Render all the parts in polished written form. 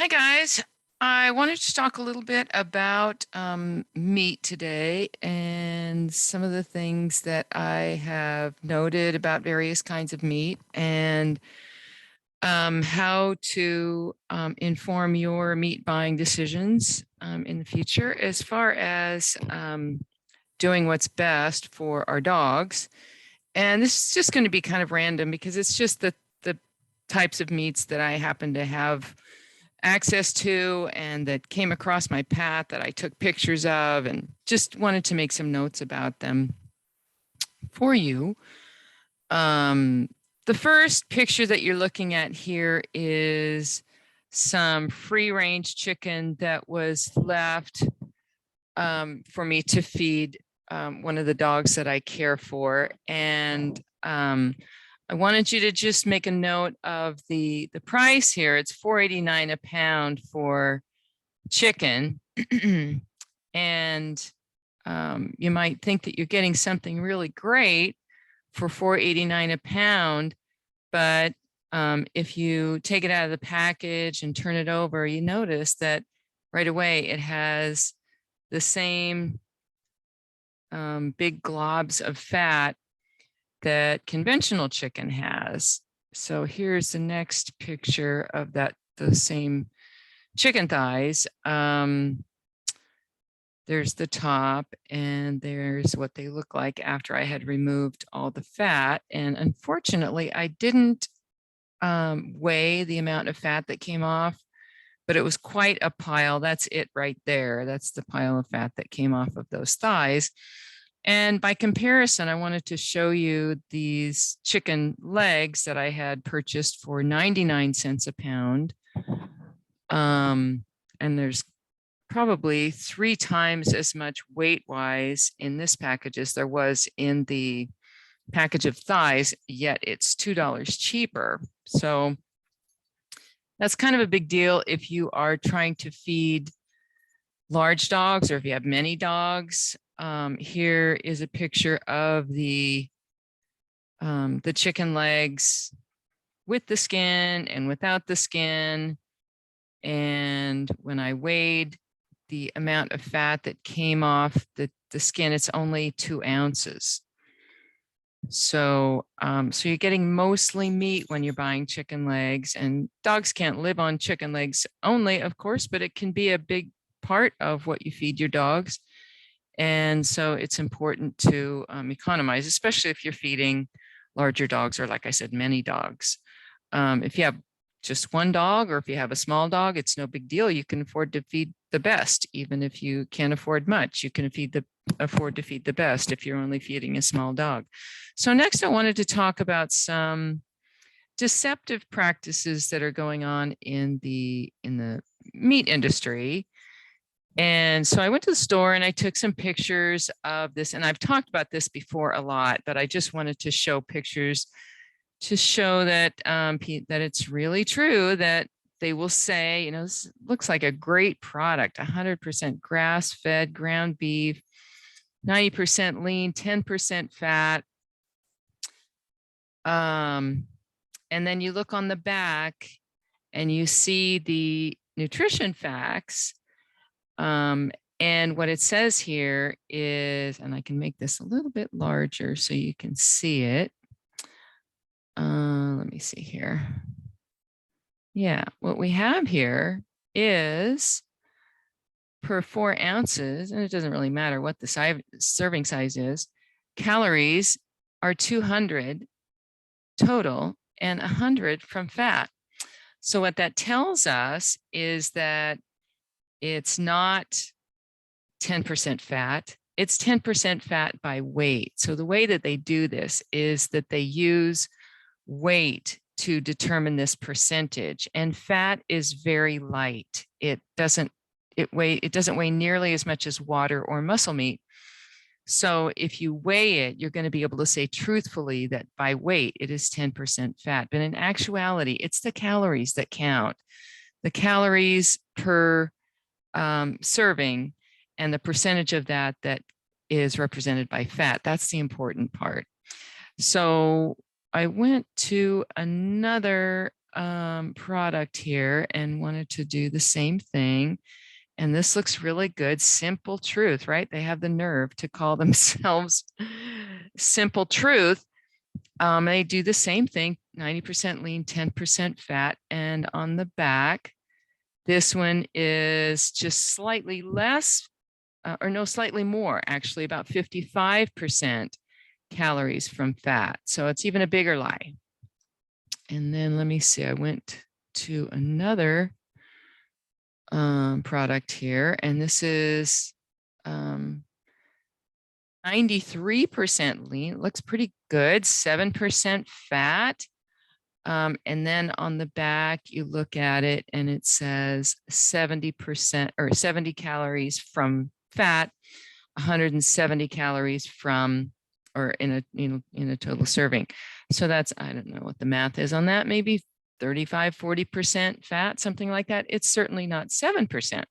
Hi, guys. I wanted to talk a little bit about meat today and some of the things that I have noted about various kinds of meat and how to inform your meat buying decisions in the future as far as doing what's best for our dogs. And this is just going to be kind of random because it's just the types of meats that I happen to have access to and that came across my path that I took pictures of and just wanted to make some notes about them for you. The first picture that you're looking at here is some free range chicken that was left for me to feed one of the dogs that I care for. And I wanted you to just make a note of the price here. It's $4.89 a pound for chicken. And you might think that you're getting something really great for $4.89 a pound, but if you take it out of the package and turn it over, you notice that right away it has the same big globs of fat that conventional chicken has. So here's the next picture of the same chicken thighs. There's the top and there's what they look like after I had removed all the fat. And unfortunately, I didn't weigh the amount of fat that came off, but it was quite a pile. That's it right there. That's the pile of fat that came off of those thighs. And by comparison, I wanted to show you these chicken legs that I had purchased for 99 cents a pound. And there's probably 3 times as much weight-wise in this package as there was in the package of thighs, yet it's $2 cheaper. So that's kind of a big deal if you are trying to feed large dogs or if you have many dogs. Here is a picture of the chicken legs with the skin and without the skin. And when I weighed the amount of fat that came off the skin, it's only 2 ounces. So, so you're getting mostly meat when you're buying chicken legs, and dogs can't live on chicken legs only, of course, but it can be a big part of what you feed your dogs. And so it's important to economize, especially if you're feeding larger dogs or, like I said, many dogs. If you have just one dog or if you have a small dog, it's no big deal. You can afford to feed the best. Even if you can't afford much, you can afford to feed the best if you're only feeding a small dog. So next I wanted to talk about some deceptive practices that are going on in the meat industry. And so I went to the store and I took some pictures of this, and I've talked about this before a lot, but I just wanted to show pictures to show that that it's really true that they will say, you know, this looks like a great product, 100% grass-fed ground beef, 90% lean, 10% fat. And then you look on the back and you see the nutrition facts. And what it says here is, and I can make this a little bit larger so you can see it. Let me see here. Yeah, what we have here is per 4 ounces, and it doesn't really matter what the serving size is, calories are 200 total and 100 from fat. So what that tells us is that it's not 10% fat, it's 10% fat by weight. So the way that they do this is that they use weight to determine this percentage, and fat is very light. It doesn't weigh nearly as much as water or muscle meat. So if you weigh it, you're going to be able to say truthfully that by weight it is 10% fat, but in actuality it's the calories that count, the calories per serving, and the percentage of that is represented by fat. That's the important part. So I went to another product here and wanted to do the same thing. And this looks really good. Simple Truth, right? They have the nerve to call themselves Simple Truth. They do the same thing, 90% lean, 10% fat. And on the back, this one is just slightly less, or no, slightly more, actually, about 55% calories from fat. So it's even a bigger lie. And then let me see, I went to another product here, and this is 93% lean. It looks pretty good, 7% fat. And then on the back, you look at it and it says 70% or 70 calories from fat, 170 calories from, or in a, in a total serving. So that's, I don't know what the math is on that, maybe 35, 40% fat, something like that. It's certainly not 7%.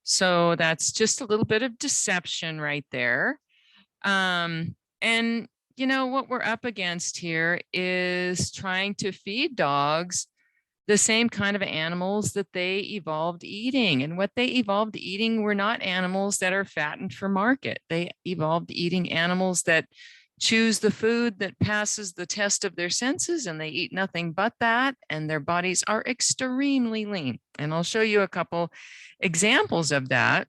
So that's just a little bit of deception right there. And you know, what we're up against here is trying to feed dogs the same kind of animals that they evolved eating. And what they evolved eating were not animals that are fattened for market. They evolved eating animals that choose the food that passes the test of their senses, and they eat nothing but that, and their bodies are extremely lean. And I'll show you a couple examples of that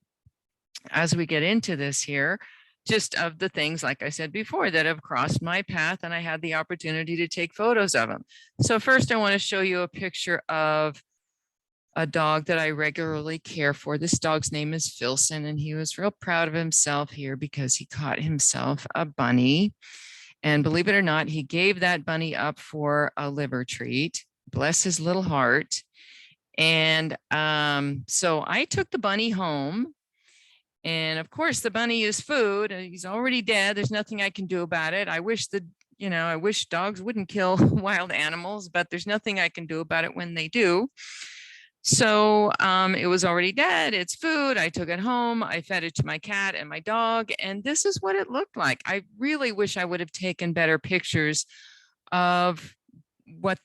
as we get into this here, just of the things, like I said before, that have crossed my path, and I had the opportunity to take photos of them. So first, I want to show you a picture of a dog that I regularly care for. This dog's name is Filson, and he was real proud of himself here because he caught himself a bunny. And believe it or not, he gave that bunny up for a liver treat. Bless his little heart. And so I took the bunny home. And of course, the bunny is food. He's already dead. There's nothing I can do about it. I wish I wish dogs wouldn't kill wild animals, but there's nothing I can do about it when they do. So it was already dead. It's food. I took it home. I fed it to my cat and my dog. And this is what it looked like. I really wish I would have taken better pictures of what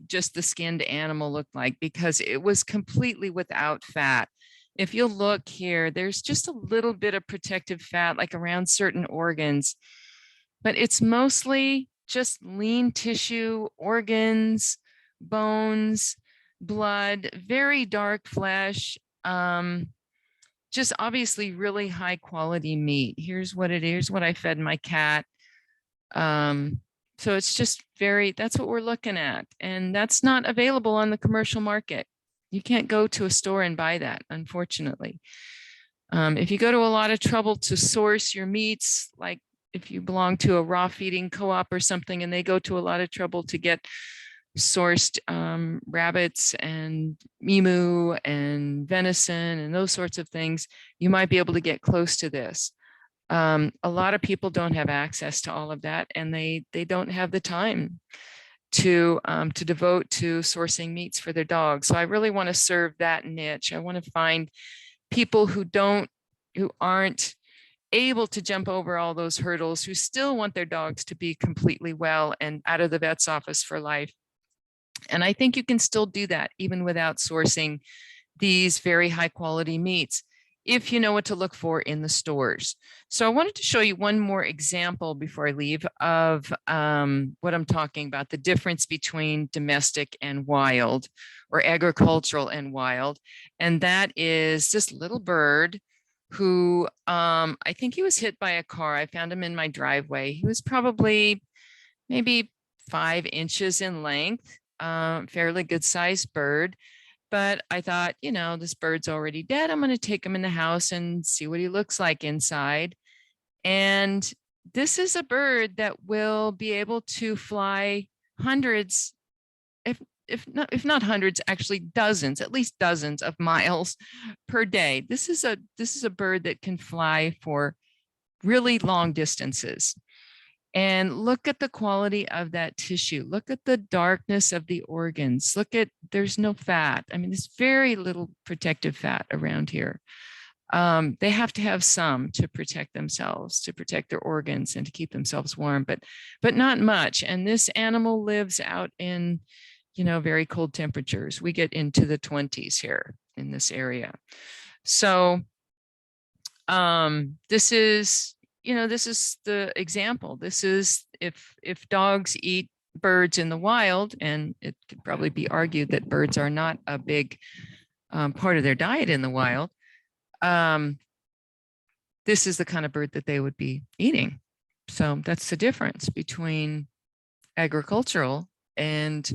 just the skinned animal looked like, because it was completely without fat. If you'll look here, there's just a little bit of protective fat, like around certain organs, but it's mostly just lean tissue, organs, bones, blood, very dark flesh, just obviously really high quality meat. Here's what it is, what I fed my cat. So it's just that's what we're looking at. And that's not available on the commercial market. You can't go to a store and buy that, unfortunately. If you go to a lot of trouble to source your meats, like if you belong to a raw feeding co-op or something, and they go to a lot of trouble to get sourced rabbits and emu and venison and those sorts of things, you might be able to get close to this. A lot of people don't have access to all of that, and they don't have the time to devote to sourcing meats for their dogs. So I really want to serve that niche. I want to find people who aren't able to jump over all those hurdles, who still want their dogs to be completely well and out of the vet's office for life. And I think you can still do that even without sourcing these very high quality meats, if you know what to look for in the stores. So I wanted to show you one more example before I leave of what I'm talking about, the difference between domestic and wild, or agricultural and wild. And that is this little bird who I think he was hit by a car. I found him in my driveway. He was probably maybe 5 inches in length, fairly good sized bird. But I thought, this bird's already dead. I'm going to take him in the house and see what he looks like inside. And this is a bird that will be able to fly hundreds, if not hundreds, actually dozens, at least dozens of miles per day. This is a bird that can fly for really long distances. And look at the quality of that tissue. Look at the darkness of the organs. There's no fat. I mean, there's very little protective fat around here. They have to have some to protect themselves, to protect their organs and to keep themselves warm, but not much. And this animal lives out in, very cold temperatures. We get into the 20s here in this area. So this is, this is the example. This is if dogs eat birds in the wild, and it could probably be argued that birds are not a big part of their diet in the wild. This is the kind of bird that they would be eating. So that's the difference between agricultural and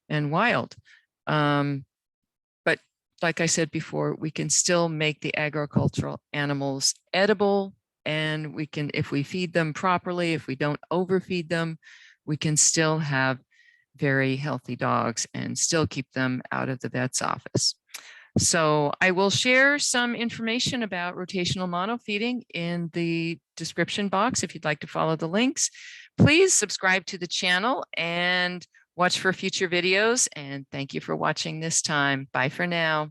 wild. But like I said before, we can still make the agricultural animals edible, and we can, if we feed them properly, if we don't overfeed them, we can still have very healthy dogs and still keep them out of the vet's office. So I will share some information about rotational monofeeding in the description box if you'd like to follow the links. Please subscribe to the channel and watch for future videos. And thank you for watching this time. Bye for now.